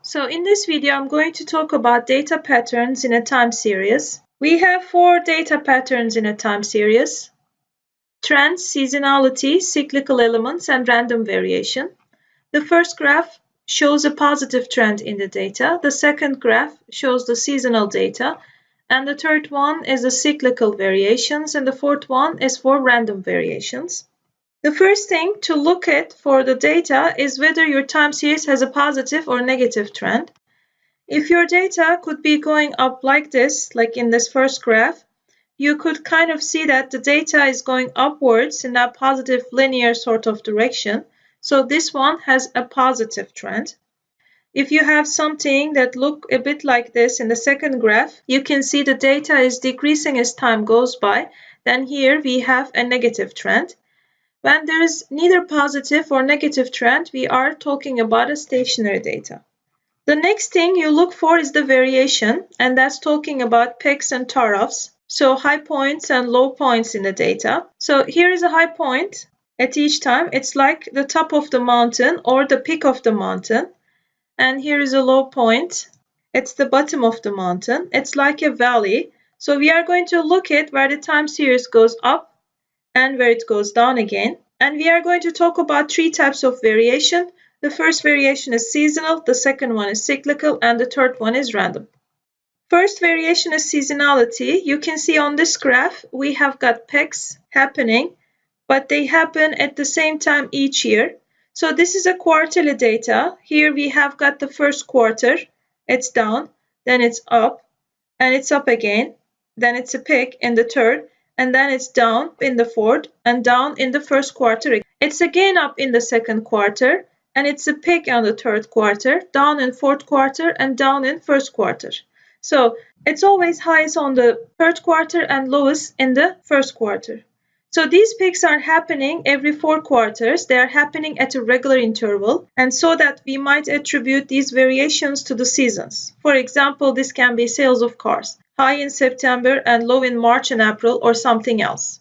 So in this video, I'm going to talk about data patterns in a time series. We have 4 data patterns in a time series: trends, seasonality, cyclical elements, and random variation. The first graph shows a positive trend in the data. The second graph shows the seasonal data. And the third one is the cyclical variations. And the fourth one is for random variations. The first thing to look at for the data is whether your time series has a positive or negative trend. If your data could be going up like this, like in this first graph, you could kind of see that the data is going upwards in that positive linear sort of direction. So this one has a positive trend. If you have something that look a bit like this in the second graph, you can see the data is decreasing as time goes by. Then here we have a negative trend. When there is neither positive or negative trend, we are talking about a stationary data. The next thing you look for is the variation, and that's talking about peaks and troughs, so high points and low points in the data. So here is a high point at each time. It's like the top of the mountain or the peak of the mountain. And here is a low point. It's the bottom of the mountain. It's like a valley. So we are going to look at where the time series goes up and where it goes down again. And we are going to talk about 3 types of variation. The first variation is seasonal, the second one is cyclical, and the third one is random. First variation is seasonality. You can see on this graph we have got peaks happening, but they happen at the same time each year. So this is a quarterly data. Here we have got the first quarter. It's down, then it's up, and it's up again. Then it's a peak in the third, and then it's down in the fourth and down in the first quarter. It's again up in the second quarter, and it's a peak on the third quarter, down in fourth quarter, and down in first quarter. So it's always highest on the third quarter and lowest in the first quarter. So these peaks are happening every 4 quarters. They are happening at a regular interval, and so that we might attribute these variations to the seasons. For example, this can be sales of cars, high in September and low in March and April, or something else.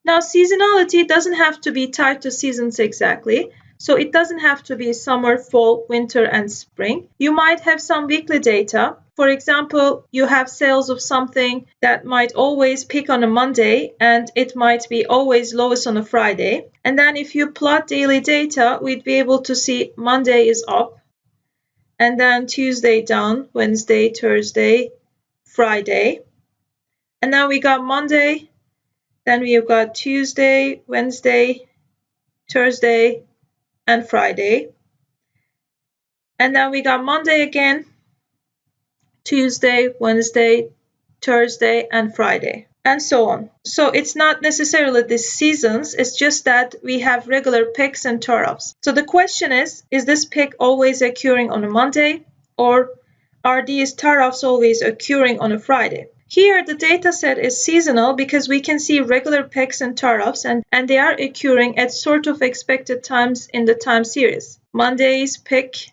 Now, seasonality doesn't have to be tied to seasons exactly. So it doesn't have to be summer, fall, winter, and spring. You might have some weekly data. For example, you have sales of something that might always peak on a Monday, and it might be always lowest on a Friday. And then if you plot daily data, we'd be able to see Monday is up, and then Tuesday down, Wednesday, Thursday, Friday. And then we got Monday, then we've got Tuesday, Wednesday, Thursday, and Friday. And then we got Monday again, Tuesday, Wednesday, Thursday, and Friday, and so on. So it's not necessarily the seasons, it's just that we have regular peaks and troughs. So the question is this peak always occurring on a Monday, or are these troughs always occurring on a Friday? Here the data set is seasonal because we can see regular peaks and troughs, and they are occurring at sort of expected times in the time series. Monday's peak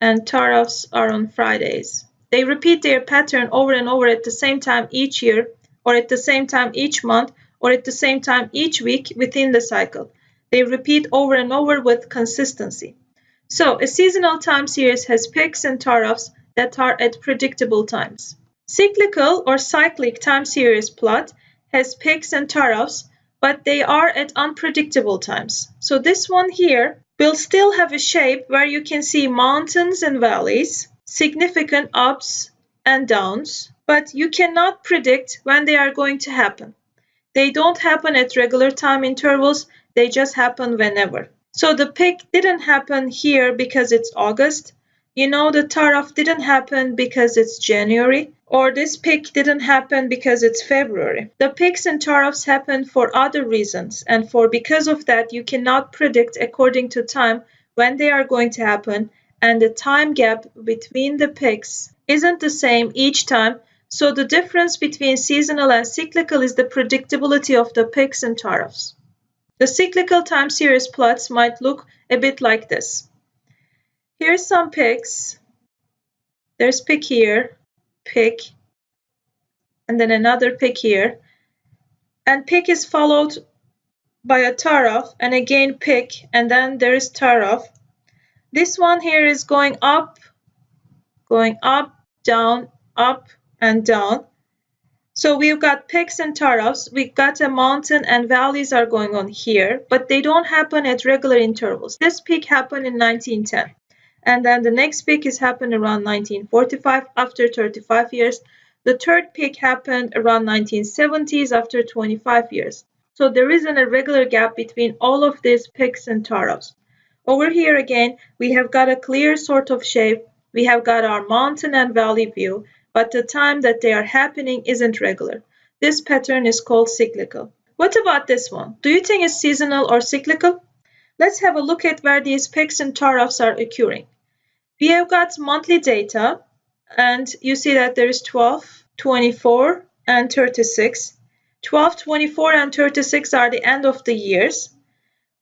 and troughs are on Fridays. They repeat their pattern over and over at the same time each year, or at the same time each month, or at the same time each week within the cycle. They repeat over and over with consistency. So a seasonal time series has peaks and troughs that are at predictable times. Cyclical or cyclic time series plot has peaks and troughs, but they are at unpredictable times. So this one here will still have a shape where you can see mountains and valleys, significant ups and downs, but you cannot predict when they are going to happen. They don't happen at regular time intervals, they just happen whenever. So the peak didn't happen here because it's August. You know, the trough didn't happen because it's January, or this peak didn't happen because it's February. The peaks and troughs happen for other reasons, and because of that you cannot predict according to time when they are going to happen, and the time gap between the peaks isn't the same each time. So the difference between seasonal and cyclical is the predictability of the peaks and troughs. The cyclical time series plots might look a bit like this. Here's some peaks. There's peak here, peak, and then another peak here. And peak is followed by a trough, and again peak, and then there is trough. This one here is going up, down, up, and down. So we've got peaks and troughs. We've got a mountain and valleys are going on here, but they don't happen at regular intervals. This peak happened in 1910. And then the next peak is happened around 1945 after 35 years. The third peak happened around 1970s after 25 years. So there isn't a regular gap between all of these peaks and troughs. Over here again, we have got a clear sort of shape. We have got our mountain and valley view, but the time that they are happening isn't regular. This pattern is called cyclical. What about this one? Do you think it's seasonal or cyclical? Let's have a look at where these peaks and troughs are occurring. We have got monthly data, and you see that there is 12, 24, and 36. 12, 24, and 36 are the end of the years.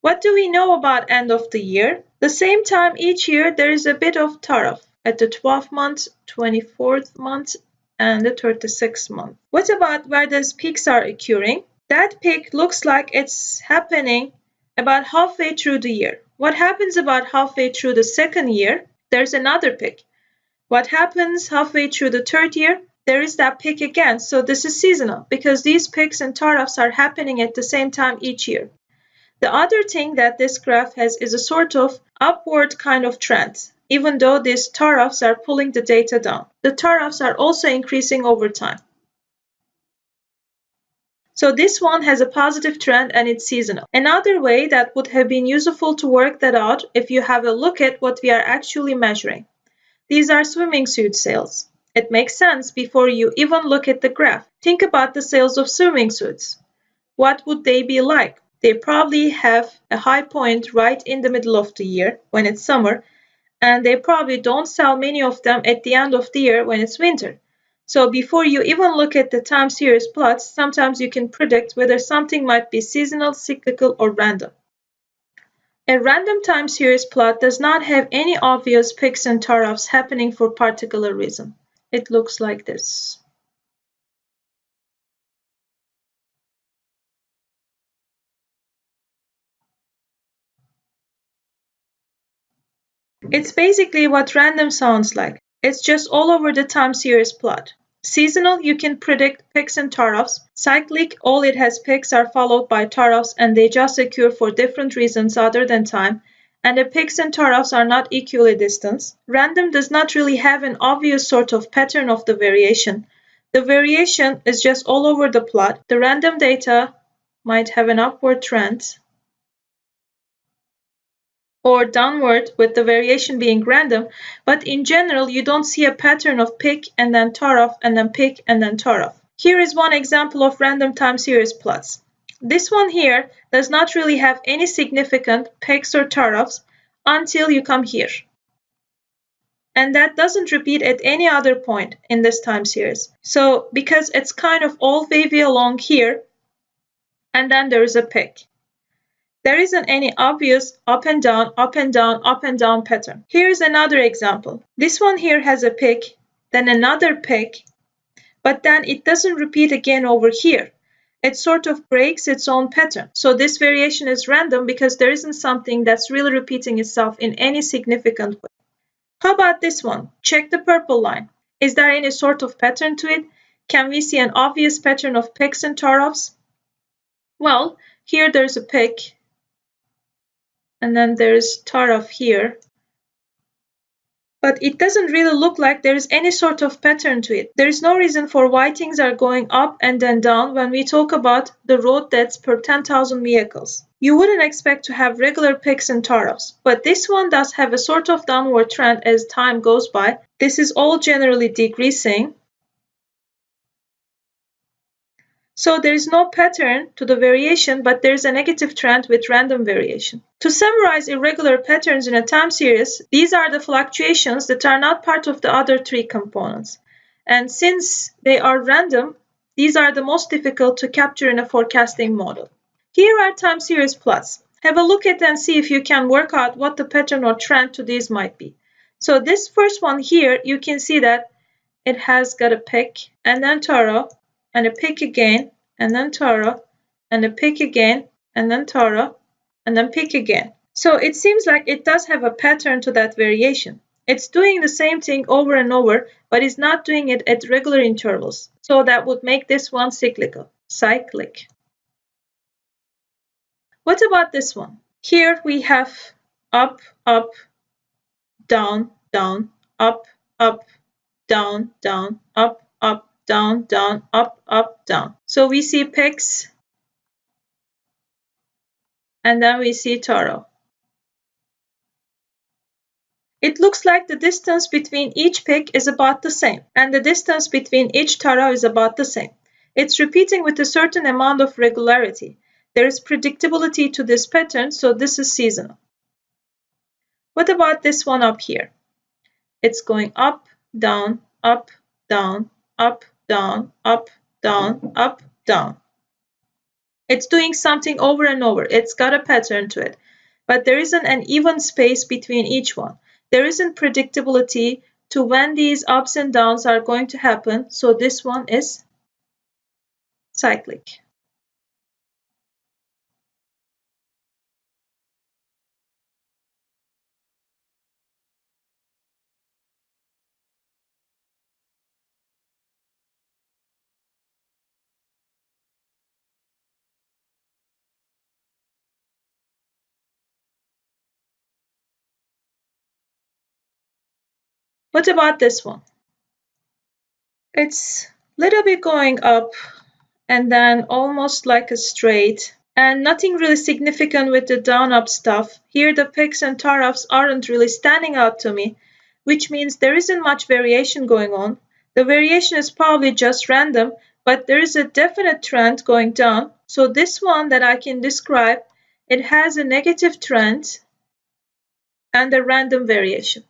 What do we know about end of the year? The same time each year there is a bit of trough at the 12th month, 24th month, and the 36th month. What about where these peaks are occurring? That peak looks like it's happening about halfway through the year. What happens about halfway through the second year? There's another peak. What happens halfway through the third year? There is that peak again. So this is seasonal because these peaks and troughs are happening at the same time each year. The other thing that this graph has is a sort of upward kind of trend, even though these troughs are pulling the data down. The troughs are also increasing over time. So this one has a positive trend and it's seasonal. Another way that would have been useful to work that out if you have a look at what we are actually measuring. These are swimming suit sales. It makes sense before you even look at the graph. Think about the sales of swimming suits. What would they be like? They probably have a high point right in the middle of the year when it's summer, and they probably don't sell many of them at the end of the year when it's winter. So before you even look at the time series plots, sometimes you can predict whether something might be seasonal, cyclical, or random. A random time series plot does not have any obvious peaks and troughs happening for particular reason. It looks like this. It's basically what random sounds like. It's just all over the time series plot. Seasonal, you can predict peaks and troughs. Cyclic, all it has peaks are followed by troughs and they just occur for different reasons other than time. And the peaks and troughs are not equally distant. Random does not really have an obvious sort of pattern of the variation. The variation is just all over the plot. The random data might have an upward trend or downward with the variation being random, but in general you don't see a pattern of peak and then trough and then peak and then trough. Here is one example of random time series plots. This one here does not really have any significant peaks or troughs until you come here. And that doesn't repeat at any other point in this time series. So because it's kind of all wavy along here, and then there is a peak. There isn't any obvious up and down, up and down, up and down pattern. Here's another example. This one here has a peak, then another peak, but then it doesn't repeat again over here. It sort of breaks its own pattern. So this variation is random because there isn't something that's really repeating itself in any significant way. How about this one? Check the purple line. Is there any sort of pattern to it? Can we see an obvious pattern of peaks and troughs? Well, here there's a peak, and then there's trough here. But it doesn't really look like there is any sort of pattern to it. There is no reason for why things are going up and then down when we talk about the road deaths per 10,000 vehicles. You wouldn't expect to have regular peaks and troughs, but this one does have a sort of downward trend as time goes by. This is all generally decreasing. So there is no pattern to the variation, but there is a negative trend with random variation. To summarize irregular patterns in a time series, these are the fluctuations that are not part of the other three components. And since they are random, these are the most difficult to capture in a forecasting model. Here are time series plots. Have a look at and see if you can work out what the pattern or trend to these might be. So this first one here, you can see that it has got a peak and then trough, and a peak again, and then trough, and a peak again, and then trough, and then peak again. So it seems like it does have a pattern to that variation. It's doing the same thing over and over, but is not doing it at regular intervals. So that would make this one cyclic. What about this one? Here we have up, up, down, down, up, up, down, down, up, up, down, down, up, up, down. So we see peaks, and then we see Taro. It looks like the distance between each peak is about the same, and the distance between each Taro is about the same. It's repeating with a certain amount of regularity. There is predictability to this pattern, so this is seasonal. What about this one up here? It's going up, down, up, down, up, down, up, down, up, down. It's doing something over and over. It's got a pattern to it. But there isn't an even space between each one. There isn't predictability to when these ups and downs are going to happen, so this one is cyclic. What about this one? It's a little bit going up and then almost like a straight, and nothing really significant with the down up stuff. Here the peaks and troughs aren't really standing out to me, which means there isn't much variation going on. The variation is probably just random, but there is a definite trend going down. So this one that I can describe, it has a negative trend and a random variation.